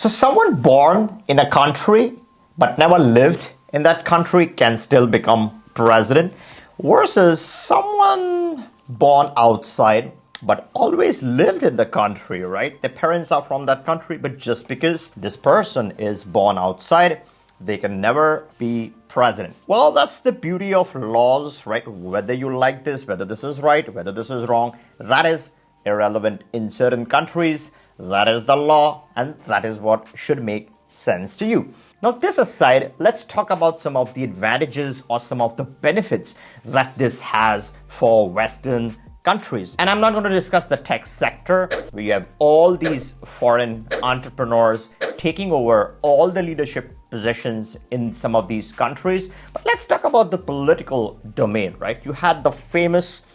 So someone born in a country but never lived in that country can still become president versus someone born outside but always lived in the country, right? Their parents are from that country, but just because this person is born outside, they can never be president. Well, that's the beauty of laws, right? Whether you like this, whether this is right, whether this is wrong, that is irrelevant in certain countries. That is the law, and that is what should make sense to you. Now, this aside, let's talk about some of the advantages or some of the benefits that this has for Western countries. And I'm not going to discuss the tech sector. We have all these foreign entrepreneurs taking over all the leadership positions in some of these countries. But let's talk about the political domain, right? You had the famous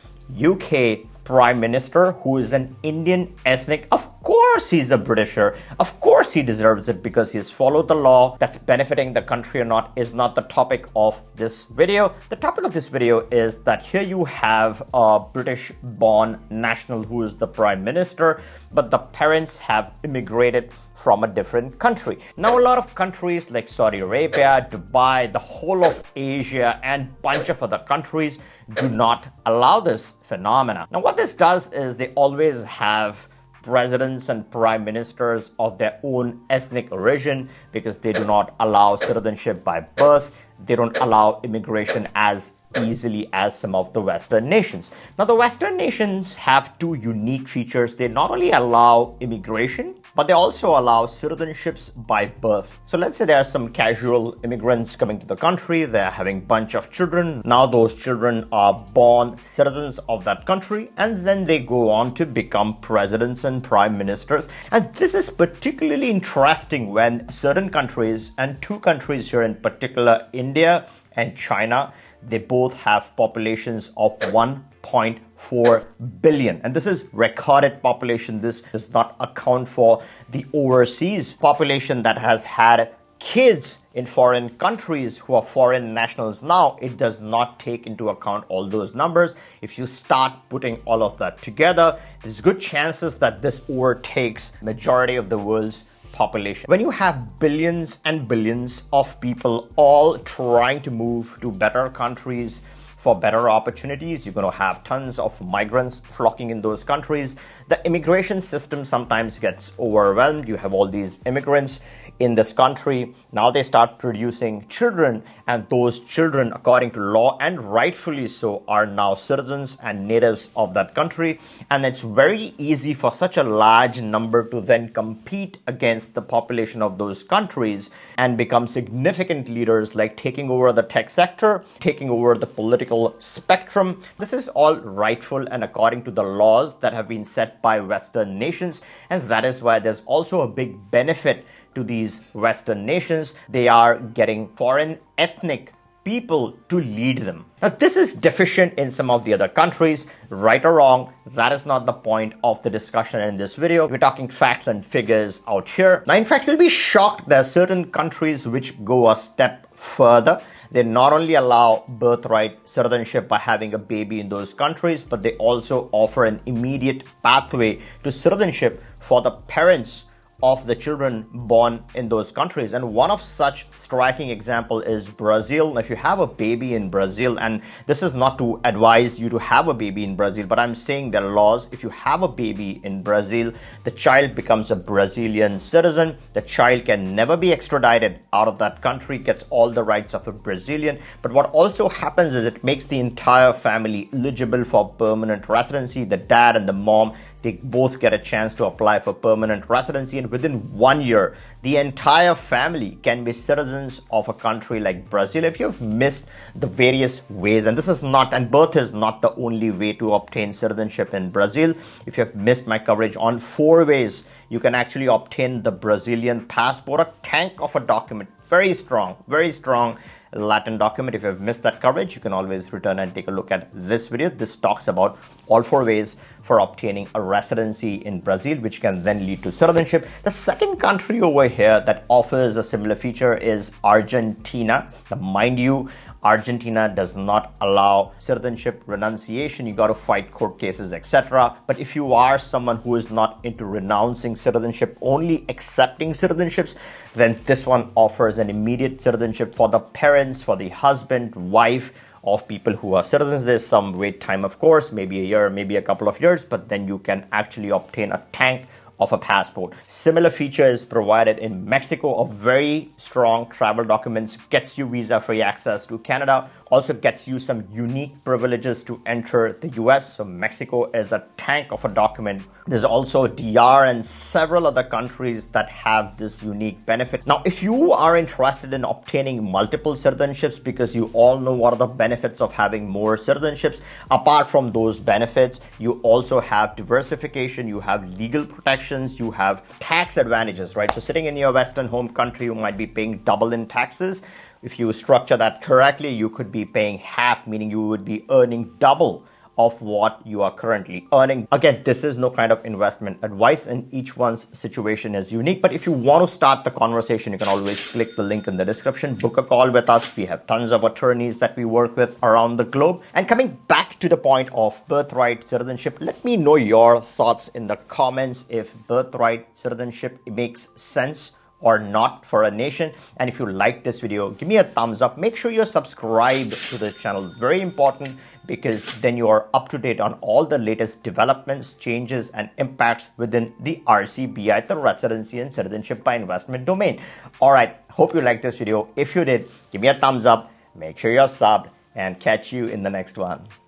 UK Prime Minister who is an Indian ethnic. Of course he's a Britisher. Of course he deserves it because he's followed the law. That's benefiting the country or not is not the topic of this video. The topic of this video is that here you have a British born national who is the Prime Minister, but the parents have immigrated from a different country. Now, a lot of countries like Saudi Arabia, Dubai, the whole of Asia, and bunch of other countries do not allow this phenomena. Now, what this does is they always have presidents and prime ministers of their own ethnic origin because they do not allow citizenship by birth. They don't allow immigration as easily as some of the Western nations. Now, the Western nations have two unique features. They not only allow immigration, but they also allow citizenships by birth. So let's say there are some casual immigrants coming to the country. They're having a bunch of children. Now those children are born citizens of that country, and then they go on to become presidents and prime ministers. And this is particularly interesting when certain countries, and two countries here in particular, India and China, they both have populations of 1.4 billion. And this is recorded population. This does not account for the overseas population that has had kids in foreign countries who are foreign nationals now. It does not take into account all those numbers. If you start putting all of that together, there's good chances that this overtakes majority of the world's population. When you have billions and billions of people all trying to move to better countries for better opportunities, you're going to have tons of migrants flocking in those countries. The immigration system sometimes gets overwhelmed. You have all these immigrants in this country. Now they start producing children, and those children, according to law and rightfully so, are now citizens and natives of that country. And it's very easy for such a large number to then compete against the population of those countries and become significant leaders, like taking over the tech sector, taking over the political spectrum. This is all rightful and according to the laws that have been set by Western nations. And that is why there's also a big benefit to these Western nations. They are getting foreign ethnic people to lead them. Now, this is deficient in some of the other countries, right or wrong. That is not the point of the discussion in this video. We're talking facts and figures out here. Now, in fact, you'll be shocked there are certain countries which go a step further. They not only allow birthright citizenship by having a baby in those countries, but they also offer an immediate pathway to citizenship for the parents of the children born in those countries. And one of such striking example is Brazil. Now, if you have a baby in Brazil, and this is not to advise you to have a baby in Brazil, but I'm saying there are laws. If you have a baby in Brazil, the child becomes a Brazilian citizen. The child can never be extradited out of that country, gets all the rights of a Brazilian. But what also happens is it makes the entire family eligible for permanent residency. The dad and the mom, they both get a chance to apply for permanent residency, and within 1 year, the entire family can be citizens of a country like Brazil. If you've missed the various ways, and this is not, and birth is not the only way to obtain citizenship in Brazil. If you have missed my coverage on 4 ways you can actually obtain the Brazilian passport, a tank of a document, very strong Latin document. If you've missed that coverage, you can always return and take a look at this video. This talks about all 4 ways for obtaining a residency in Brazil, which can then lead to citizenship. The second country over here that offers a similar feature is Argentina. Now, mind you, Argentina does not allow citizenship renunciation. You got to fight court cases, etc. But if you are someone who is not into renouncing citizenship, only accepting citizenships, then this one offers an immediate citizenship for the parents, for the husband, wife of people who are citizens. There's some wait time, of course, maybe a year, maybe a couple of years, but then you can actually obtain a tank of a passport. Similar feature is provided in Mexico of very strong travel documents, gets you visa-free access to Canada, also gets you some unique privileges to enter the US. So Mexico is a tank of a document. There's also DR and several other countries that have this unique benefit. Now, if you are interested in obtaining multiple citizenships, because you all know what are the benefits of having more citizenships, apart from those benefits, you also have diversification, you have legal protection, you have tax advantages, right? So sitting in your Western home country, you might be paying double in taxes. If you structure that correctly, you could be paying half, meaning you would be earning double of what you are currently earning. Again, this is no kind of investment advice, and each one's situation is unique. But if you want to start the conversation, you can always click the link in the description, book a call with us. We have tons of attorneys that we work with around the globe. And coming back to the point of birthright citizenship, let me know your thoughts in the comments if birthright citizenship makes sense or not for a nation. And if you like this video, give me a thumbs up. Make sure you're subscribed to the channel. Very important, because then you are up to date on all the latest developments, changes, and impacts within the RCBI, the Residency and Citizenship by Investment domain. All right, hope you liked this video. If you did, give me a thumbs up, make sure you're subbed, and catch you in the next one.